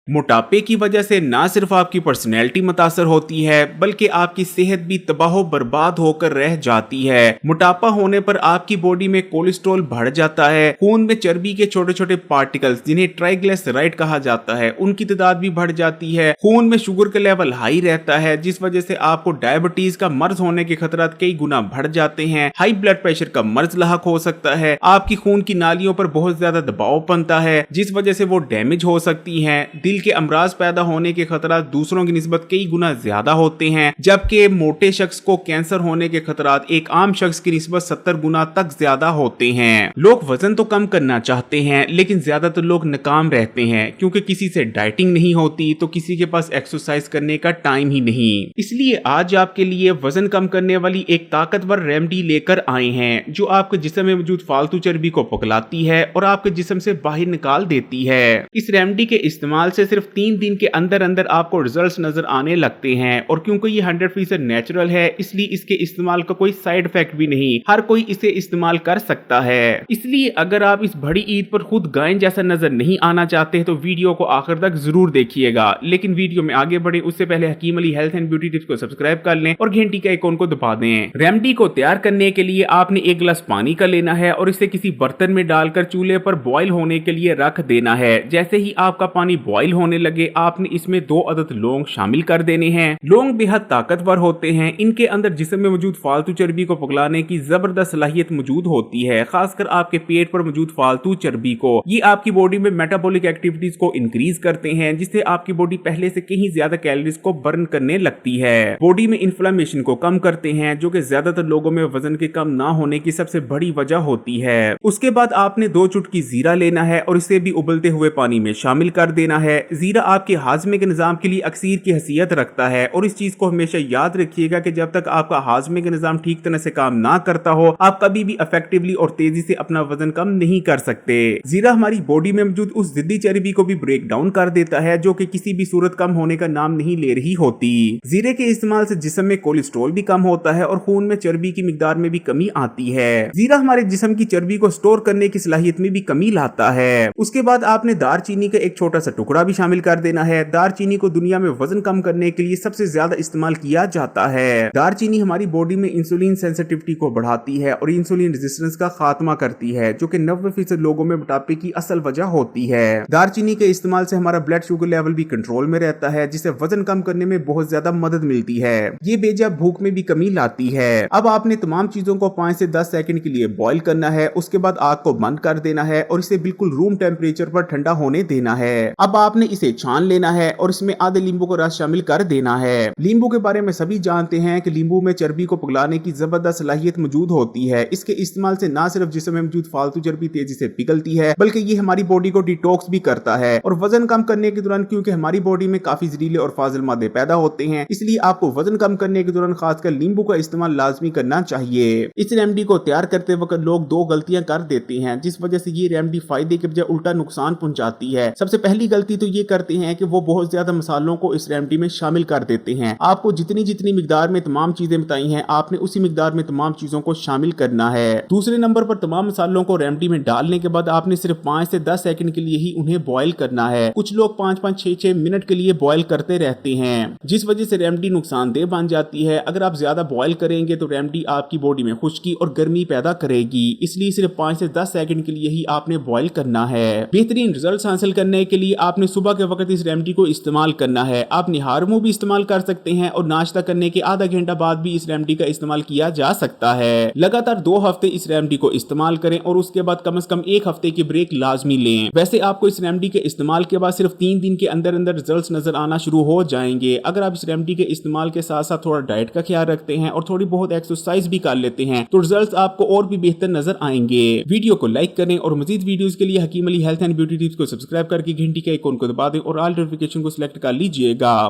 मोटापे की वजह से ना सिर्फ आपकी पर्सनैलिटी मुतासर होती है बल्कि आपकी सेहत भी तबाह बर्बाद होकर रह जाती है। मोटापा होने पर आपकी बॉडी में कोलेस्ट्रॉल बढ़ जाता है, खून में चर्बी के छोटे छोटे पार्टिकल्स जिन्हें ट्राइग्लिसराइड कहा जाता है उनकी तादाद भी बढ़ जाती है। खून में शुगर का लेवल हाई रहता है जिस वजह से आपको डायबिटीज का मर्ज होने के खतरात कई गुना बढ़ जाते हैं। हाई ब्लड प्रेशर का मर्ज लाहक हो सकता है, आपकी खून की नालियों पर बहुत ज्यादा दबाव बनता है जिस वजह से वो डैमेज हो सकती है। दिल के अमराज पैदा होने के खतरा दूसरों की निस्बत कई गुना ज्यादा होते हैं, जबकि मोटे शख्स को कैंसर होने के खतरात एक आम शख्स की निस्बत 70 गुना तक ज्यादा होते हैं। लोग वजन तो कम करना चाहते हैं लेकिन ज्यादातर लोग नाकाम रहते हैं क्योंकि किसी से डाइटिंग नहीं होती तो किसी के पास एक्सरसाइज करने का टाइम ही नहीं। इसलिए आज आपके लिए वजन कम करने वाली एक ताकतवर रेमेडी लेकर आए हैं जो आपके जिस्म में मौजूद फालतू चर्बी को पगलाती है और आपके जिस्म से बाहर निकाल देती है। इस रेमेडी के इस्तेमाल से सिर्फ 3 दिन के अंदर अंदर आपको रिजल्ट्स नजर आने लगते हैं और क्योंकि ये 100% नेचुरल है इसलिए इसके इस्तेमाल का कोई साइड इफेक्ट भी नहीं, हर कोई इसे इस्तेमाल कर सकता है। इसलिए अगर आप इस बड़ी ईद पर खुद गायन जैसा नजर नहीं आना चाहते तो वीडियो को आखिर तक जरूर देखिएगा। लेकिन वीडियो में आगे बढ़े उससे पहले Hakeem Ali health and beauty tips को सब्सक्राइब कर लें और घंटी के आइकॉन को दबा दें। रेमेडी को तैयार करने के लिए आपने 1 गिलास पानी का लेना है और इसे किसी बर्तन में डालकर चूल्हे पर बॉईल होने के लिए रख देना है। जैसे ही आपका पानी बॉईल होने लगे आपने इसमें 2 अदद लौंग शामिल कर देने हैं। लौंग बेहद ताकतवर होते हैं, इनके अंदर जिस्म में मौजूद फालतू चर्बी को पगलाने की जबरदस्त सलाहियत मौजूद होती है, खासकर आपके पेट पर मौजूद फालतू चर्बी को। ये आपकी बॉडी में मेटाबॉलिक एक्टिविटीज को इंक्रीज करते हैं जिससे आपकी बॉडी पहले से कहीं ज्यादा कैलोरीज को बर्न करने लगती है। बॉडी में इन्फ्लेमेशन को कम करते हैं जो कि ज्यादातर लोगों में वजन के कम ना होने की सबसे बड़ी वजह होती है। उसके बाद आपने 2 चुटकी जीरा लेना है और इसे भी उबलते हुए पानी में शामिल कर देना है। जीरा आपके हाजमे के निजाम के लिए अक्सीर की हैसियत रखता है और इस चीज को हमेशा याद रखिएगा कि जब तक आपका हाजमे का निजाम ठीक तरह से काम ना करता हो आप कभी भी इफेक्टिवली और तेजी से अपना वजन कम नहीं कर सकते। जीरा हमारी बॉडी में मौजूद उस जिद्दी चर्बी को भी ब्रेक डाउन कर देता है जो कि किसी भी सूरत कम होने का नाम नहीं ले रही होती। जीरे के इस्तेमाल से जिस्म में कोलेस्ट्रॉल भी कम होता है और खून में चर्बी की मिकदार में भी कमी आती है। जीरा हमारे जिस्म की चर्बी को स्टोर करने की सलाहियत में भी कमी लाता है। उसके बाद आपने दारचीनी का एक छोटा सा टुकड़ा भी शामिल कर देना है। दारचीनी को दुनिया में वजन कम करने के लिए सबसे ज्यादा इस्तेमाल किया जाता है। दारचीनी हमारी बॉडी में इंसुलिन सेंसिटिविटी को बढ़ाती है और इंसुलिन रेजिस्टेंस का खात्मा करती है जो कि 90% लोगों में मोटापे की असल वजह होती है। दारचीनी के इस्तेमाल से हमारा ब्लड शुगर लेवल भी कंट्रोल में रहता है जिससे वजन कम करने में बहुत ज्यादा मदद मिलती है। ये बेजा भूख में भी कमी लाती है। अब आपने तमाम चीजों को 5 से 10 सेकंड के लिए बॉईल करना है। उसके बाद आग को बंद कर देना है और इसे बिल्कुल रूम टेम्परेचर पर ठंडा होने देना है। अब आपने इसे छान लेना है और इसमें आधे नींबू का रस शामिल कर देना है। नींबू के बारे में सभी जानते हैं कि नींबू में चर्बी को पिघलाने की जबरदस्त सलाहियत मौजूद होती है। इसके इस्तेमाल से ना सिर्फ जिस्म में मौजूद फालतू चर्बी तेजी से पिघलती है बल्कि ये हमारी बॉडी को डिटॉक्स भी करता है। और वजन कम करने के दौरान क्योंकि हमारी बॉडी में काफी जहरीले और फाजिल मादे पैदा होते हैं इसलिए आपको वजन कम करने के दौरान खासकर नींबू का इस्तेमाल लाजमी करना चाहिए। इस रेमेडी को तैयार करते वक्त लोग 2 गलतियां कर देते हैं जिस वजह से ये रेमेडी फायदे के बजाय उल्टा नुकसान पहुंचाती है। सबसे पहली गलती तो ये करते हैं कि वो बहुत ज्यादा मसालों को इस रेमेडी में शामिल कर देते हैं। आपको जितनी जितनी मिकदार में तमाम चीजें बताई हैं आपने उसी मिकदार में तमाम चीजों को शामिल करना है। दूसरे नंबर पर तमाम मसालों को रेमेडी में डालने के बाद आपने सिर्फ 5 से 10 सेकंड के लिए ही उन्हें बॉईल करना है। कुछ लोग 5-5, 6-6 मिनट के लिए बॉईल करते रहते हैं जिस वजह से रेमेडी नुकसानदेह बन जाती है। अगर आप ज्यादा बॉईल करेंगे तो रेमेडी आपकी बॉडी में खुश्की और गर्मी पैदा करेगी, इसलिए सिर्फ 5 से 10 सेकंड के लिए ही आपने बॉईल करना है। बेहतरीन रिजल्ट्स हासिल करने के लिए आपने सुबह के वक्त इस रेमेडी को इस्तेमाल करना है। आप निहार मुंह भी इस्तेमाल कर सकते हैं और नाश्ता करने के आधा घंटा बाद भी इस रेमेडी का इस्तेमाल किया जा सकता है। लगातार 2 हफ्ते इस रेमेडी को इस्तेमाल करें और उसके बाद कम से कम 1 हफ्ते की ब्रेक लाजमी लें। वैसे आपको इस रेमेडी के इस्तेमाल के बाद सिर्फ 3 दिन के अंदर अंदर रिजल्ट्स नजर आना शुरू हो जाएंगे। अगर आप इस रेमेडी के इस्तेमाल के साथ साथ थोड़ा डाइट का ख्याल रखते हैं और थोड़ी बहुत एक्सरसाइज भी कर लेते हैं तो रिजल्ट्स आपको और भी बेहतर नजर आएंगे। वीडियो को लाइक करें और मजीद वीडियोस के लिए Hakeem Ali health and beauty tips को सब्सक्राइब करके घंटी के आइकॉन को दबा दें और ऑल नोटिफिकेशन को सिलेक्ट कर लीजिएगा।